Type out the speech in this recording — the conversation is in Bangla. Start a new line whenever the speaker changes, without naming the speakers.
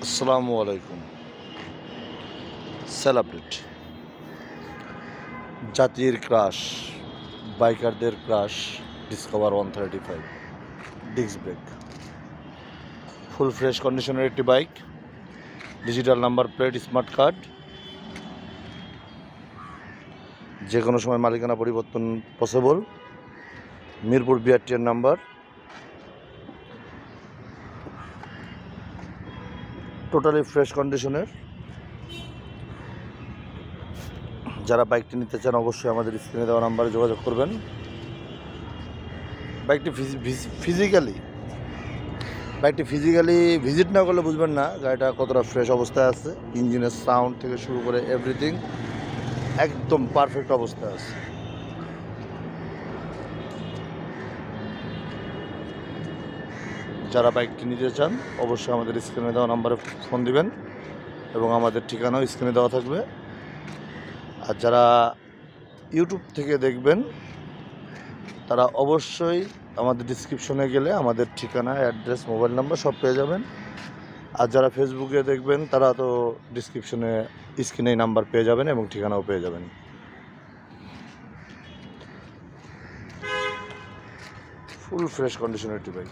আসসালামু আলাইকুম। সেলিব্রেট জাতির ক্রাশ, বাইকারদের crush Discover 135 disc brake, full fresh কন্ডিশনের একটি bike, digital number plate, smart card, যে কোনো সময় মালিকানা পরিবর্তন possible, Mirpur BRT number, totally fresh কন্ডিশনের। যারা বাইকটি নিতে চান অবশ্যই আমাদের স্ক্রিনে দেওয়া নাম্বারে যোগাযোগ করবেন। বাইকটি ফিজিক্যালি ভিজিট না করলে বুঝবেন না গাড়িটা কতটা ফ্রেশ অবস্থায় আছে। ইঞ্জিনের সাউন্ড থেকে শুরু করে এভরিথিং একদম পারফেক্ট অবস্থায় আছে। যারা বাইকটি নিতে চান অবশ্যই আমাদের স্ক্রিনে দেওয়া নাম্বারে ফোন দিবেন এবং আমাদের ঠিকানাও স্ক্রিনে দেওয়া থাকবে। আর যারা ইউটিউব থেকে দেখবেন তারা অবশ্যই আমাদের ডিসক্রিপশনে গেলে আমাদের ঠিকানা, অ্যাড্রেস, মোবাইল নাম্বার সব পেয়ে যাবেন। আর যারা ফেসবুকে দেখবেন তারা তো ডিসক্রিপশনে স্ক্রিনে নাম্বার পেয়ে যাবেন এবং ঠিকানাও পেয়ে যাবেন। ফুল ফ্রেশ কন্ডিশনের একটি বাইক।